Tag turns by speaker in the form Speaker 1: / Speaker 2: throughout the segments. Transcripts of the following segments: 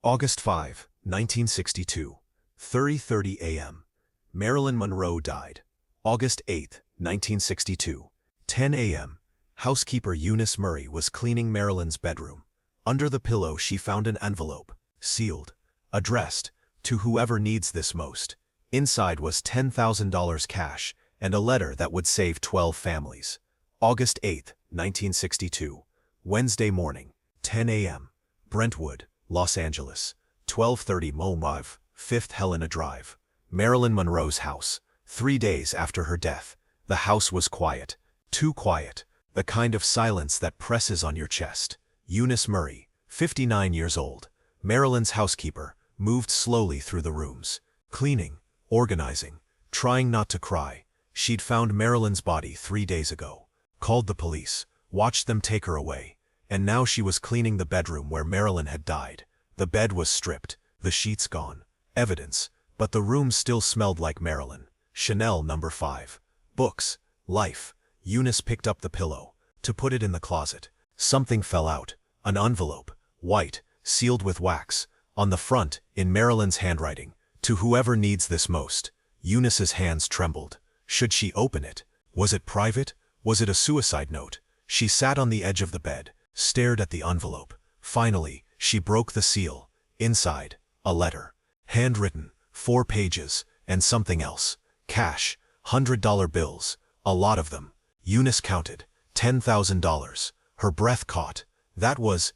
Speaker 1: August 5, 1962, 30:30 a.m. Marilyn Monroe died. August 8, 1962, 10 a.m. Housekeeper Eunice Murray was cleaning Marilyn's bedroom. Under the pillow she found an envelope, sealed, addressed, "To whoever needs this most." Inside was $10,000 cash and a letter that would save 12 families. August 8, 1962, Wednesday morning, 10 a.m. Brentwood, Los Angeles, 1230 Moave, 5th Helena Drive. Marilyn Monroe's house. 3 days after her death, the house was quiet. Too quiet. The kind of silence that presses on your chest. Eunice Murray, 59 years old, Marilyn's housekeeper, moved slowly through the rooms, cleaning, organizing, trying not to cry. She'd found Marilyn's body 3 days ago, called the police, watched them take her away, and now she was cleaning the bedroom where Marilyn had died. The bed was stripped, the sheets gone, evidence, but the room still smelled like Marilyn. Chanel No. 5. Books. Life. Eunice picked up the pillow, to put it in the closet. Something fell out. An envelope, white, sealed with wax. On the front, in Marilyn's handwriting, "To whoever needs this most." Eunice's hands trembled. Should she open it? Was it private? Was it a suicide note? She sat on the edge of the bed, stared at the envelope. Finally, she broke the seal. Inside, a letter. Handwritten, 4 pages, and something else. Cash, $100 bills, a lot of them. Eunice counted. $10,000. Her breath caught. That was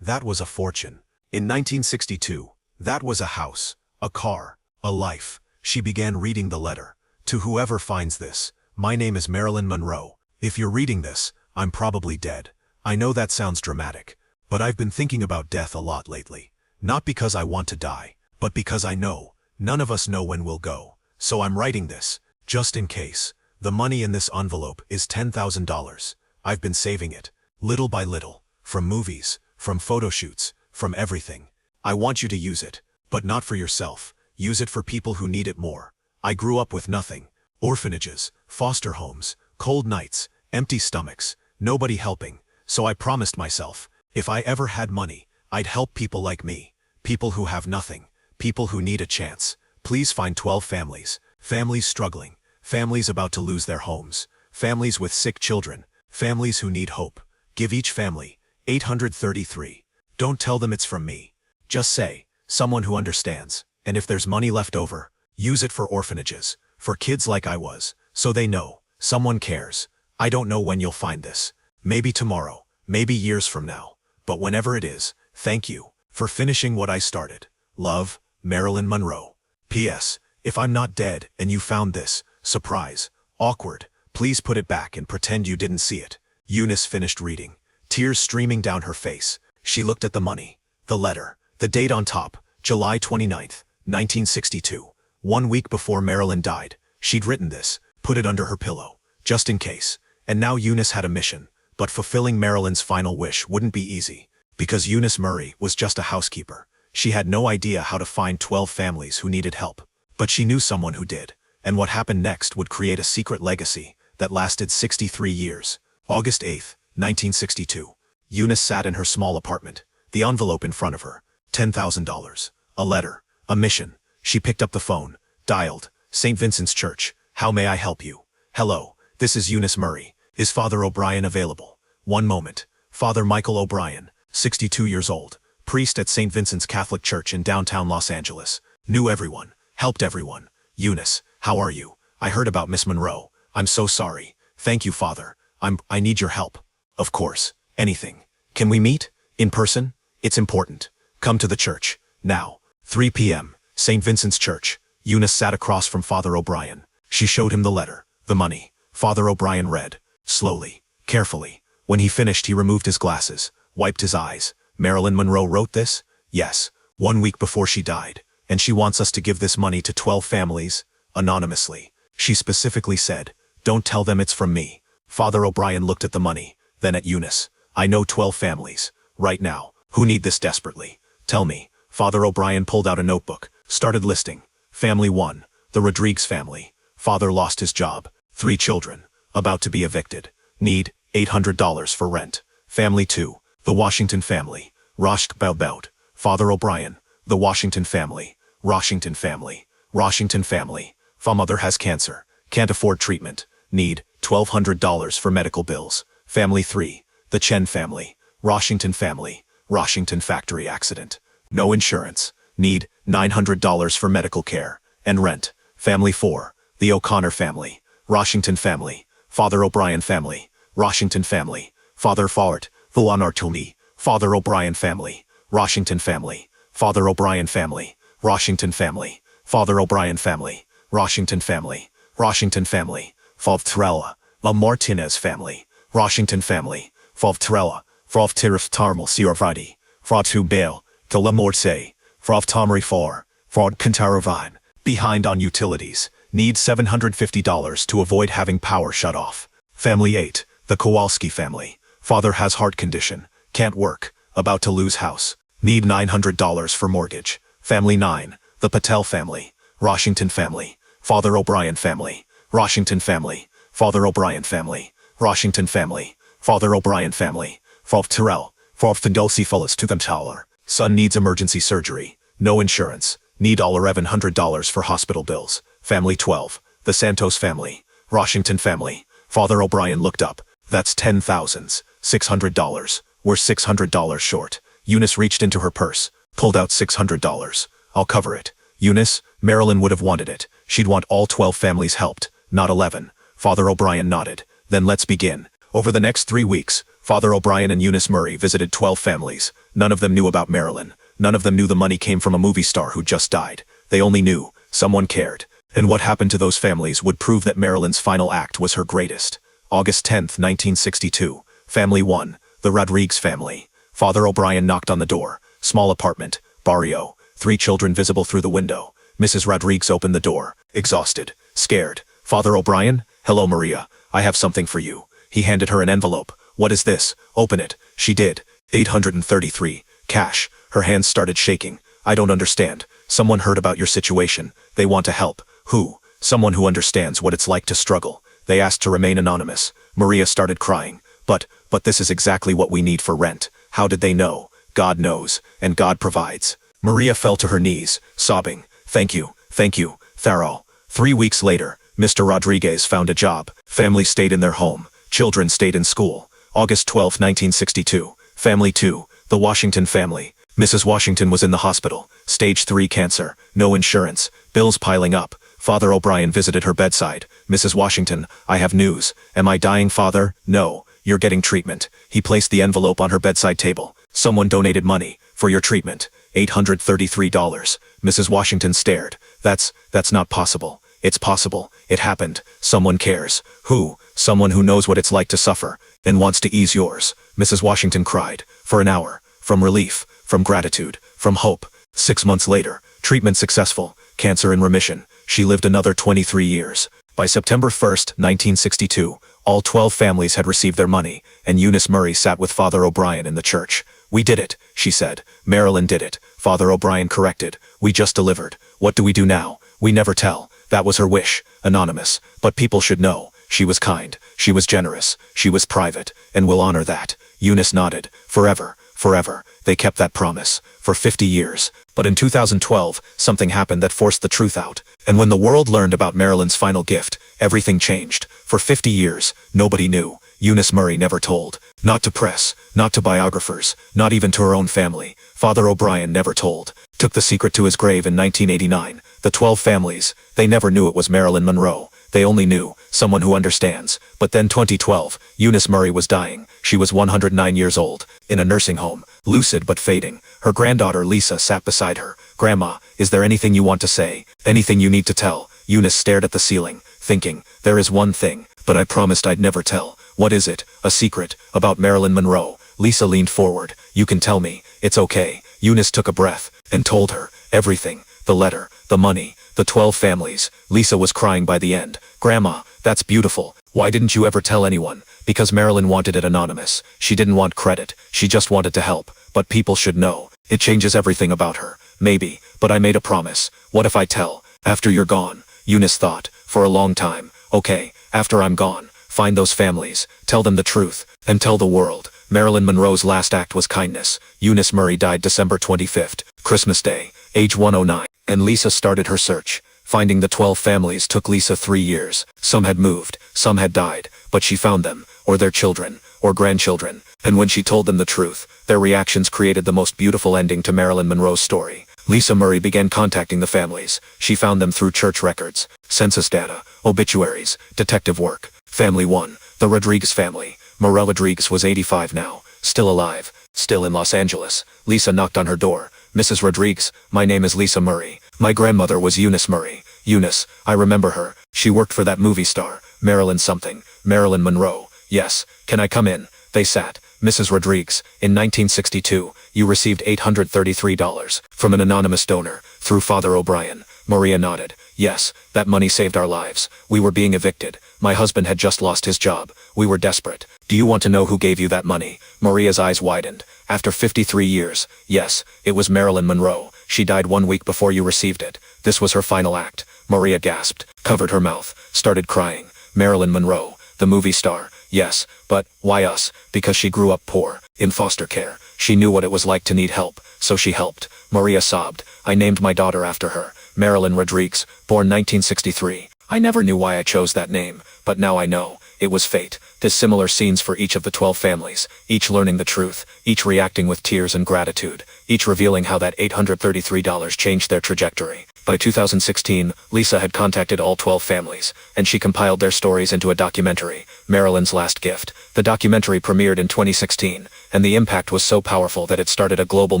Speaker 1: a fortune. In 1962, that was a house, a car, a life. She began reading the letter. "To whoever finds this, my name is Marilyn Monroe. If you're reading this, I'm probably dead. I know that sounds dramatic, but I've been thinking about death a lot lately. Not because I want to die, but because I know, none of us know when we'll go. So I'm writing this, just in case. The money in this envelope is $10,000. I've been saving it, little by little, from movies, from photo shoots, from everything. I want you to use it, but not for yourself. Use it for people who need it more. I grew up with nothing. Orphanages, foster homes, cold nights, empty stomachs, nobody helping. So I promised myself, if I ever had money, I'd help people like me, people who have nothing, people who need a chance. Please find 12 families, families struggling, families about to lose their homes, families with sick children, families who need hope. Give each family, 833. Don't tell them it's from me. Just say, someone who understands. And if there's money left over, use it for orphanages, for kids like I was, so they know, someone cares. I don't know when you'll find this. Maybe tomorrow, maybe years from now. But whenever it is, thank you for finishing what I started. Love, Marilyn Monroe. P.S. If I'm not dead and you found this, surprise, awkward, please put it back and pretend you didn't see it." Eunice finished reading, tears streaming down her face. She looked at the money, the letter, the date on top, July 29th, 1962. 1 week before Marilyn died. She'd written this, put it under her pillow, just in case. And now Eunice had a mission. But fulfilling Marilyn's final wish wouldn't be easy, because Eunice Murray was just a housekeeper. She had no idea how to find 12 families who needed help. But she knew someone who did, and what happened next would create a secret legacy that lasted 63 years. August 8, 1962. Eunice sat in her small apartment, the envelope in front of her. $10,000. A letter. A mission. She picked up the phone, dialed. "St. Vincent's Church. How may I help you?" "Hello, this is Eunice Murray. Is Father O'Brien available?" "One moment." Father Michael O'Brien, 62 years old, priest at St. Vincent's Catholic Church in downtown Los Angeles. Knew everyone, helped everyone. "Eunice, how are you? I heard about Miss Monroe. I'm so sorry. Thank you, Father. I need your help." "Of course, anything. Can we meet? In person? It's important. Come to the church. Now." 3 p.m., St. Vincent's Church. Eunice sat across from Father O'Brien. She showed him the letter, the money. Father O'Brien read, slowly, carefully. When he finished, he removed his glasses, wiped his eyes. "Marilyn Monroe wrote this?" "Yes, 1 week before she died. And she wants us to give this money to 12 families, anonymously. She specifically said, don't tell them it's from me." Father O'Brien looked at the money, then at Eunice. "I know 12 families, right now, who need this desperately. Tell me." Father O'Brien pulled out a notebook, started listing. Family 1, the Rodrigues family. Father lost his job. 3 children, about to be evicted. Need $800 for rent. Family 2, the Washington family. Rosh Belbelt. Father O'Brien, The Washington Family, Washington Family, Washington Family. Mother has cancer, can't afford treatment, need $1,200 for medical bills. Family 3, the Chen Family, Washington Family, Washington factory accident. No insurance, need $900 for medical care and rent. Family 4, the O'Connor Family, Washington Family, Father O'Brien Family, Washington Family, Father Fart, Vuan Artuni, Father O'Brien Family, Washington Family, Father O'Brien Family, Washington Family, Father O'Brien Family, Washington Family, Washington Family, Favtrella, La Martinez Family, Washington Family, Favtrella, Favtirif Tarmal Siorvadi, Fratu Bale, to La Morse, Frav Tomri 4, Fraud Cantaravine, behind on utilities, need $750 to avoid having power shut off. Family 8, the Kowalski Family, father has heart condition, can't work, about to lose house, need $900 for mortgage. Family 9, the Patel Family, Washington Family, Father O'Brien Family, Washington Family, Father O'Brien Family, Washington Family, Father O'Brien Family, Fav Terrell, Fav Findolsi Fullis to them Tower. Son needs emergency surgery, no insurance, need all $1,100 for hospital bills. Family 12, the Santos Family, Washington Family, Father O'Brien looked up, that's $10,600, we're $600 short. Eunice reached into her purse, pulled out $600. I'll cover it. Eunice, Marilyn would have wanted it. She'd want all 12 families helped, not 11. Father O'Brien nodded. Then let's begin. Over the next 3 weeks, Father O'Brien and Eunice Murray visited 12 families. None of them knew about Marilyn. None of them knew the money came from a movie star who just died. They only knew someone cared. And what happened to those families would prove that Marilyn's final act was her greatest. August 10, 1962. Family 1, the Rodrigues Family. Father O'Brien knocked on the door. Small apartment, barrio. 3 children visible through the window. Mrs. Rodrigues opened the door, exhausted, scared. Father O'Brien? Hello, Maria. I have something for you. He handed her an envelope. What is this? Open it. She did. 833. Cash. Her hands started shaking. I don't understand. Someone heard about your situation. They want to help. Who? Someone who understands what it's like to struggle. They asked to remain anonymous. Maria started crying. But this is exactly what we need for rent. How did they know? God knows, and God provides. Maria fell to her knees, sobbing. Thank you, Tharo. 3 weeks later, Mr. Rodriguez found a job. Families stayed in their home. Children stayed in school. August 12, 1962. Family 2, the Washington Family. Mrs. Washington was in the hospital. Stage 3 cancer. No insurance. Bills piling up. Father O'Brien visited her bedside. Mrs. Washington, I have news. Am I dying, Father? No. You're getting treatment. He placed the envelope on her bedside table. Someone donated money for your treatment. $833. Mrs. Washington stared. That's not possible. It's possible. It happened. Someone cares. Who? Someone who knows what it's like to suffer and wants to ease yours. Mrs. Washington cried. For an hour. From relief. From gratitude. From hope. 6 months later. Treatment successful. Cancer in remission. She lived another 23 years. By September 1st, 1962, all 12 families had received their money, and Eunice Murray sat with Father O'Brien in the church. We did it, she said. Marilyn did it. Father O'Brien corrected. We just delivered. What do we do now? We never tell. That was her wish. Anonymous. But people should know. She was kind. She was generous. She was private. And we'll honor that. Eunice nodded. Forever. Forever. They kept that promise. For 50 years. But in 2012, something happened that forced the truth out. And when the world learned about Marilyn's final gift, everything changed. For 50 years, nobody knew. Eunice Murray never told. Not to press, not to biographers, not even to her own family. Father O'Brien never told. Took the secret to his grave in 1989. The 12 families, they never knew it was Marilyn Monroe. They only knew, someone who understands. But then 2012, Eunice Murray was dying. She was 109 years old, in a nursing home, lucid but fading. Her granddaughter Lisa sat beside her. Grandma, is there anything you want to say? Anything you need to tell? Eunice stared at the ceiling, thinking, there is one thing, but I promised I'd never tell. What is it? A secret, about Marilyn Monroe. Lisa leaned forward. You can tell me, it's okay. Eunice took a breath, and told her, everything. The letter, the money, the 12 families. Lisa was crying by the end. Grandma, that's beautiful. Why didn't you ever tell anyone? Because Marilyn wanted it anonymous. She didn't want credit. She just wanted to help. But people should know. It changes everything about her. Maybe, but I made a promise. What if I tell? After you're gone. Eunice thought. For a long time. Okay, after I'm gone. Find those families. Tell them the truth. And tell the world. Marilyn Monroe's last act was kindness. Eunice Murray died December 25th. Christmas Day.
Speaker 2: age 109, and Lisa started her search. Finding the 12 families took Lisa 3 years. Some had moved, some had died, but she found them, or their children, or grandchildren, and when she told them the truth, their reactions created the most beautiful ending to Marilyn Monroe's story. Lisa Murray began contacting the families. She found them through church records, census data, obituaries, detective work. Family 1, the Rodrigues family. Morel Rodrigues was 85 now, still alive, still in Los Angeles. Lisa knocked on her door. "Mrs. Rodrigues, my name is Lisa Murray. My grandmother was Eunice Murray." "Eunice, I remember her. She worked for that movie star, Marilyn something, Marilyn Monroe." "Yes, can I come in?" They sat. "Mrs. Rodrigues, in 1962, you received $833 from an anonymous donor, through Father O'Brien." Maria nodded. "Yes, that money saved our lives. We were being evicted. My husband had just lost his job. We were desperate. Do you want to know who gave you that money?" Maria's eyes widened. "After 53 years, yes, it was Marilyn Monroe. She died 1 week before you received it. This was her final act." Maria gasped, covered her mouth, started crying. "Marilyn Monroe, the movie star. Yes, but why us?" "Because she grew up poor, in foster care. She knew what it was like to need help, so she helped." Maria sobbed. "I named my daughter after her, Marilyn Rodrigues, born 1963. I never knew why I chose that name, but now I know. It was fate." There's similar scenes for each of the 12 families, each learning the truth, each reacting with tears and gratitude, each revealing how that $833 changed their trajectory. By 2016, Lisa had contacted all 12 families, and she compiled their stories into a documentary, Marilyn's Last Gift. The documentary premiered in 2016, and the impact was so powerful that it started a global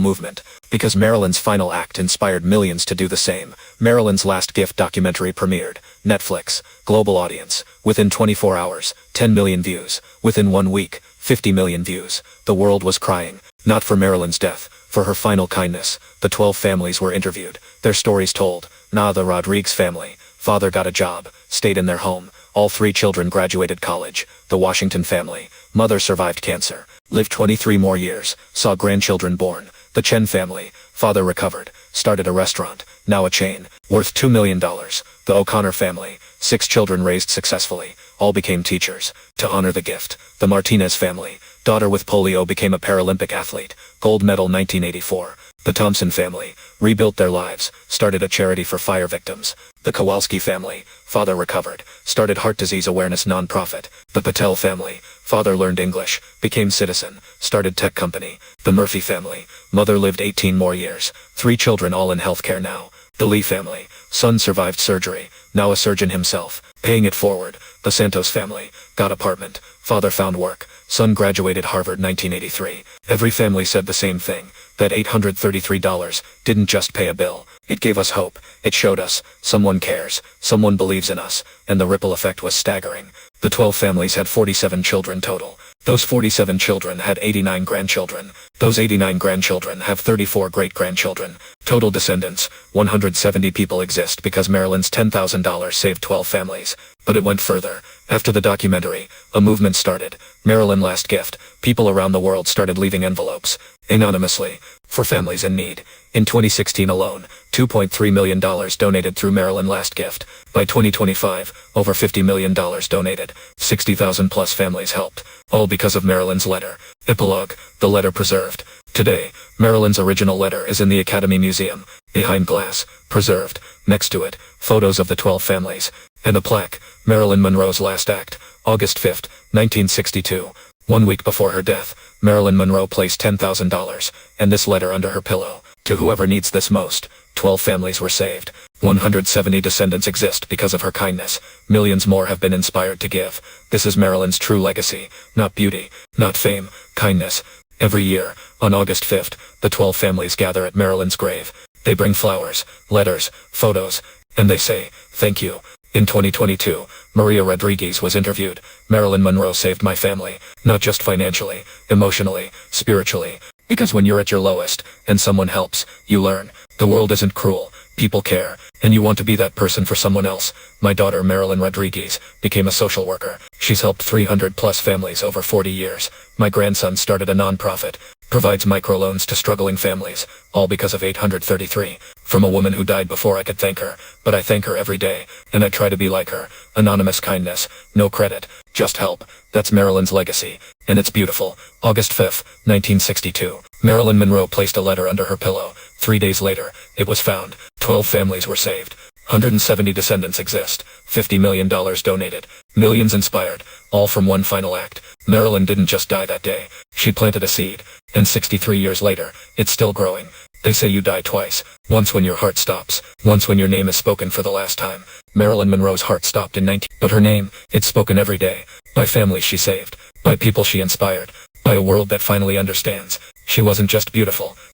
Speaker 2: movement. Because Marilyn's final act inspired millions to do the same, Marilyn's Last Gift documentary premiered. Netflix, global audience. Within 24 hours, 10 million views. Within 1 week, 50 million views. The world was crying, not for Marilyn's death, for her final kindness. The 12 families were interviewed, their stories told. The Rodrigues family. Father got a job, stayed in their home. All 3 children graduated college. The Washington family. Mother survived cancer, lived 23 more years, saw grandchildren born. The Chen family. Father recovered, started a restaurant, now a chain, worth $2 million. The O'Connor family. 6 children raised successfully, all became teachers, to honor the gift. The Martinez family. Daughter with polio became a Paralympic athlete, gold medal 1984. The Thompson family. Rebuilt their lives, started a charity for fire victims. The Kowalski family. Father recovered, started heart disease awareness nonprofit. The Patel family. Father learned English, became citizen, started tech company. The Murphy family. Mother lived 18 more years, 3 children all in healthcare now. The Lee family. Son survived surgery, now a surgeon himself, paying it forward. The Santos family. Got apartment, father found work, son graduated Harvard 1983. Every family said the same thing, that $833 didn't just pay a bill. It gave us hope. It showed us, someone cares, someone believes in us, and the ripple effect was staggering. The 12 families had 47 children total. Those 47 children had 89 grandchildren. Those 89 grandchildren have 34 great-grandchildren. Total descendants, 170 people exist because Marilyn's $10,000 saved 12 families. But it went further. After the documentary, a movement started. Marilyn Last Gift. People around the world started leaving envelopes, anonymously, for families in need. In 2016 alone, $2.3 million donated through Marilyn Last Gift. By 2025, over $50 million donated. 60,000 plus families helped. All because of Marilyn's letter. Epilogue, the letter preserved. Today, Marilyn's original letter is in the Academy Museum, behind glass, preserved. Next to it, photos of the 12 families, and a plaque, Marilyn Monroe's last act, August 5, 1962. 1 week before her death, Marilyn Monroe placed $10,000, and this letter under her pillow. To whoever needs this most. 12 families were saved. 170 descendants exist because of her kindness. Millions more have been inspired to give. This is Marilyn's true legacy. Not beauty, not fame, kindness. Every year, on August 5th, the 12 families gather at Marilyn's grave. They bring flowers, letters, photos, and they say, thank you. In 2022, Maria Rodrigues was interviewed. Marilyn Monroe saved my family, not just financially, emotionally, spiritually. Because when you're at your lowest, and someone helps, you learn. The world isn't cruel, people care, and you want to be that person for someone else. My daughter Marilyn Rodrigues became a social worker. She's helped 300 plus families over 40 years. My grandson started a nonprofit. Provides microloans to struggling families, all because of 833. From a woman who died before I could thank her, but I thank her every day, and I try to be like her. Anonymous kindness, no credit, just help. That's Marilyn's legacy, and it's beautiful. August 5th, 1962. Marilyn Monroe placed a letter under her pillow. 3 days later, it was found. 12 families were saved. 170 descendants exist. $50 million donated. Millions inspired. All from one final act. Marilyn didn't just die that day. She planted a seed. And 63 years later, it's still growing. They say you die twice. Once when your heart stops. Once when your name is spoken for the last time. Marilyn Monroe's heart stopped in 19... But her name, it's spoken every day. By families she saved. By people she inspired. By a world that finally understands. She wasn't just beautiful.